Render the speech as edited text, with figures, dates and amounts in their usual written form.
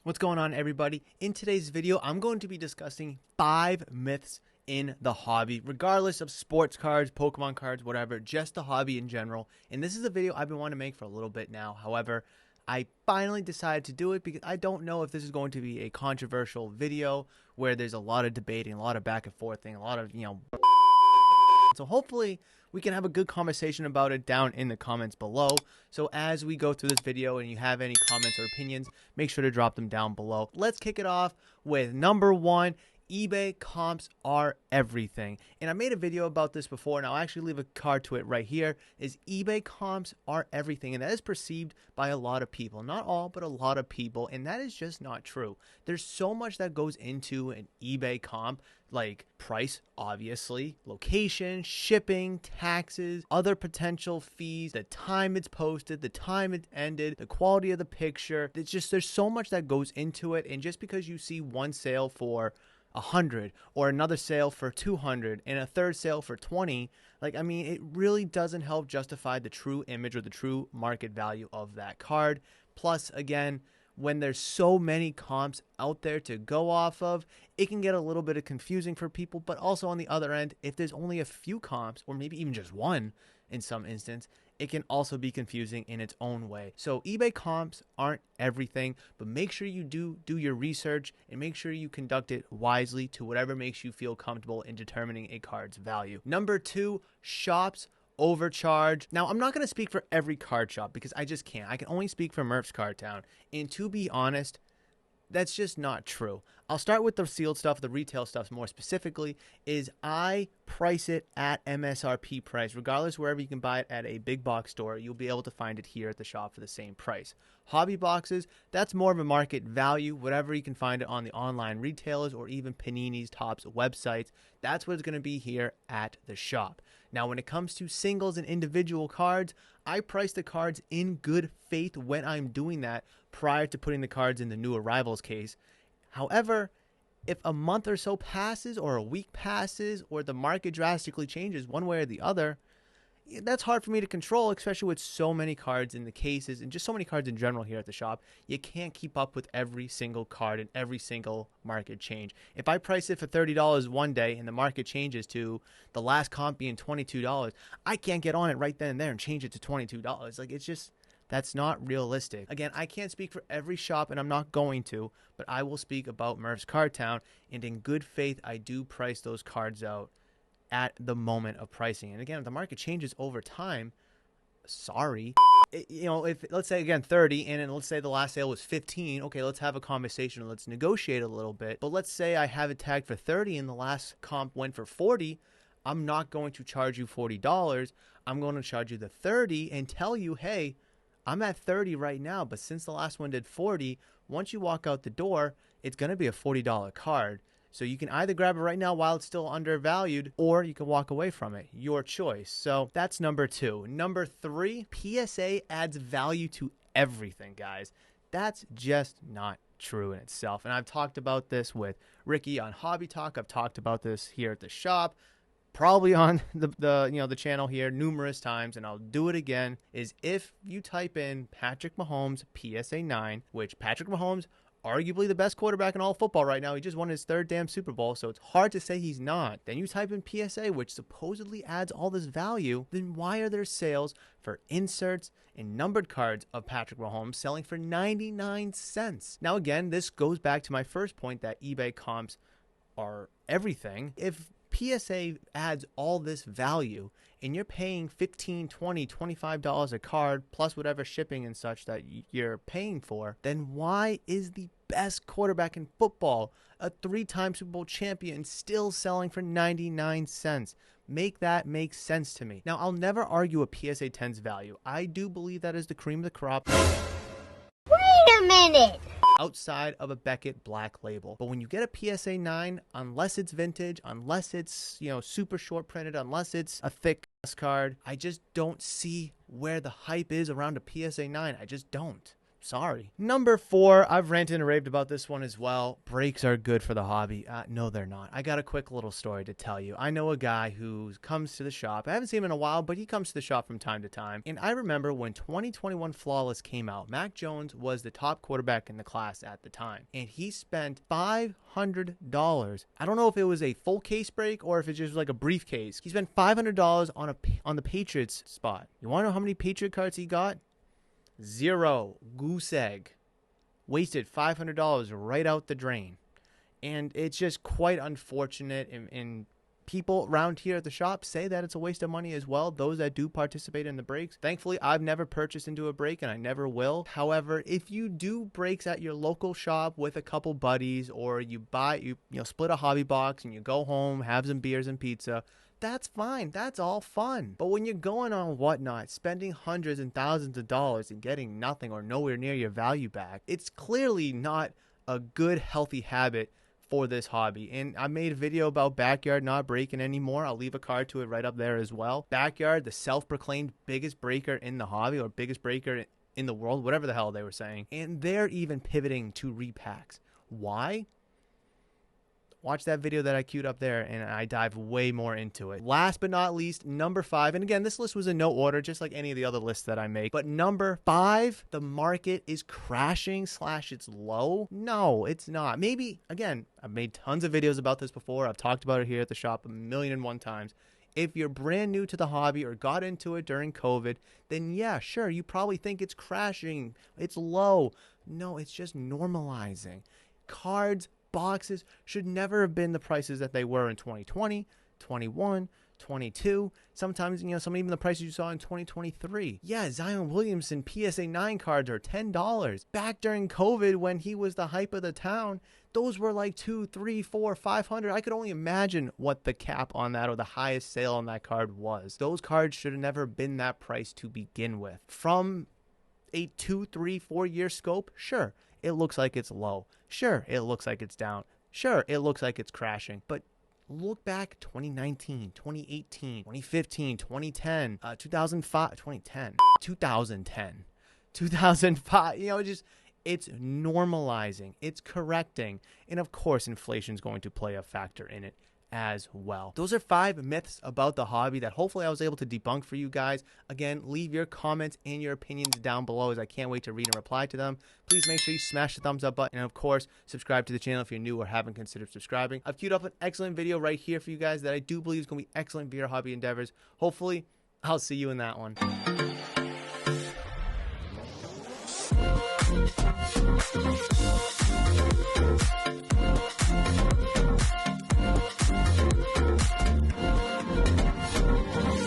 What's going on, everybody? In today's video, I'm going to be discussing 5 myths in the hobby, regardless of sports cards, Pokemon cards, whatever, just the hobby in general. And this is a video I've been wanting to make for a little bit now. However, I finally decided to do it because I don't know if this is going to be a controversial video where there's a lot of debating, a lot of back and forth thing, a lot of, so hopefully we can have a good conversation about it down in the comments below. So as we go through this video and you have any comments or opinions, make sure to drop them down below. Let's kick it off with number 1. eBay comps are everything. And I made a video about this before, and I'll actually leave a card to it right here, is eBay comps are everything. And that is perceived by a lot of people. Not all, but a lot of people. And that is just not true. There's so much that goes into an eBay comp, like price, obviously, location, shipping, taxes, other potential fees, the time it's posted, the time it ended, the quality of the picture. It's just, there's so much that goes into it. And just because you see one sale for 100 or another sale for 200 and a third sale for 20, it really doesn't help justify the true image or the true market value of that card. Plus, again, when there's so many comps out there to go off of, it can get a little bit of confusing for people. But also on the other end, if there's only a few comps, or maybe even just one in some instance, it can also be confusing in its own way. So eBay comps aren't everything, but make sure you do your research and make sure you conduct it wisely to whatever makes you feel comfortable in determining a card's value. Number 2, shops overcharge. Now, I'm not going to speak for every card shop because I just can't. I can only speak for Murph's Card Town. And to be honest, that's just not true. I'll start with the sealed stuff, the retail stuff more specifically, is I price it at MSRP price. Regardless, wherever you can buy it at a big box store, you'll be able to find it here at the shop for the same price. Hobby boxes, that's more of a market value. Whatever you can find it on the online retailers or even Panini's, Topps websites, that's what it's going to be here at the shop. Now, when it comes to singles and individual cards, I price the cards in good faith when I'm doing that prior to putting the cards in the new arrivals case. However, if a month or so passes or a week passes or the market drastically changes one way or the other, that's hard for me to control, especially with so many cards in the cases and just so many cards in general here at the shop. You can't keep up with every single card and every single market change. If I price it for $30 one day and the market changes to the last comp being $22, I can't get on it right then and there and change it to $22. That's not realistic. Again, I can't speak for every shop, and I'm not going to, but I will speak about Murph's Card Town, and in good faith, I do price those cards out at the moment of pricing. And again, if the market changes over time, sorry. If let's say again 30 and then let's say the last sale was 15, okay, let's have a conversation and let's negotiate a little bit. But let's say I have it tagged for 30 and the last comp went for 40, I'm not going to charge you $40. I'm going to charge you the 30 and tell you, hey, I'm at 30 right now, but since the last one did 40, once you walk out the door, it's going to be a $40 card. So you can either grab it right now while it's still undervalued, or you can walk away from it. Your choice. So that's number 2. Number 3, PSA adds value to everything, guys. That's just not true in itself. And I've talked about this with Ricky on Hobby Talk. I've talked about this here at the shop, probably on the channel here numerous times, and I'll do it again, is if you type in Patrick Mahomes PSA 9, which Patrick Mahomes, arguably the best quarterback in all football right now. He just won his 3rd damn Super Bowl, so it's hard to say he's not. Then you type in PSA, which supposedly adds all this value. Then why are there sales for inserts and numbered cards of Patrick Mahomes selling for 99 cents? Now, again, this goes back to my first point that eBay comps are everything. If PSA adds all this value and you're paying $15, $20, $25 a card plus whatever shipping and such that you're paying for, then why is the best quarterback in football, a 3-time Super Bowl champion, still selling for 99 cents? Make that make sense to me. Now, I'll never argue a PSA 10's value. I do believe that is the cream of the crop. Wait a minute! Outside of a Beckett Black Label. But when you get a PSA 9, unless it's vintage, unless it's, super short printed, unless it's a thick card, I just don't see where the hype is around a PSA 9. I just don't. Sorry. Number 4, I've ranted and raved about this one as well. Brakes are good for the hobby. No, they're not. I got a quick little story to tell you. I know a guy who comes to the shop. I haven't seen him in a while, but he comes to the shop from time to time. And I remember when 2021 Flawless came out, Mac Jones was the top quarterback in the class at the time. And he spent $500. I don't know if it was a full case break or if it just was like a briefcase. He spent $500 on the Patriots spot. You want to know how many Patriot cards he got? 0. Goose egg. Wasted $500 right out the drain. And it's just quite unfortunate. And people around here at the shop say that it's a waste of money as well. Those that do participate in the breaks. Thankfully, I've never purchased into a break and I never will. However, if you do breaks at your local shop with a couple buddies, or you split a hobby box and you go home, have some beers and pizza, that's fine. That's all fun. But when you're going on Whatnot, spending hundreds and thousands of dollars and getting nothing or nowhere near your value back, it's clearly not a good, healthy habit for this hobby. And I made a video about Backyard not breaking anymore. I'll leave a card to it right up there as well. Backyard, the self-proclaimed biggest breaker in the hobby, or biggest breaker in the world, whatever the hell they were saying. And they're even pivoting to repacks. Why? Watch that video that I queued up there and I dive way more into it. Last but not least, number 5. And again, this list was in no order, just like any of the other lists that I make. But number 5, the market is crashing / it's low. No, it's not. Maybe, again, I've made tons of videos about this before. I've talked about it here at the shop 1,000,001 times. If you're brand new to the hobby or got into it during COVID, then yeah, sure, you probably think it's crashing. It's low. No, it's just normalizing. Cards, boxes should never have been the prices that they were in 2020, 21, 22. Sometimes, some even the prices you saw in 2023. Yeah, Zion Williamson PSA 9 cards are $10. Back during COVID, when he was the hype of the town, those were like $200, $300, $400, $500. I could only imagine what the cap on that or the highest sale on that card was. Those cards should have never been that price to begin with. From a 2, 3, 4 year scope, sure, it looks like it's low. Sure, it looks like it's down. Sure, it looks like it's crashing. But look back 2019, 2018, 2015, 2010, 2005, 2010, 2010, 2005. It's normalizing. It's correcting. And of course, inflation is going to play a factor in it as well. Those are 5 myths about the hobby that hopefully I was able to debunk for you guys. Again, leave your comments and your opinions down below, as I can't wait to read and reply to them. Please make sure you smash the thumbs up button, and of course, subscribe to the channel if you're new or haven't considered subscribing. I've queued up an excellent video right here for you guys that I do believe is going to be excellent for your hobby endeavors. Hopefully, I'll see you in that one.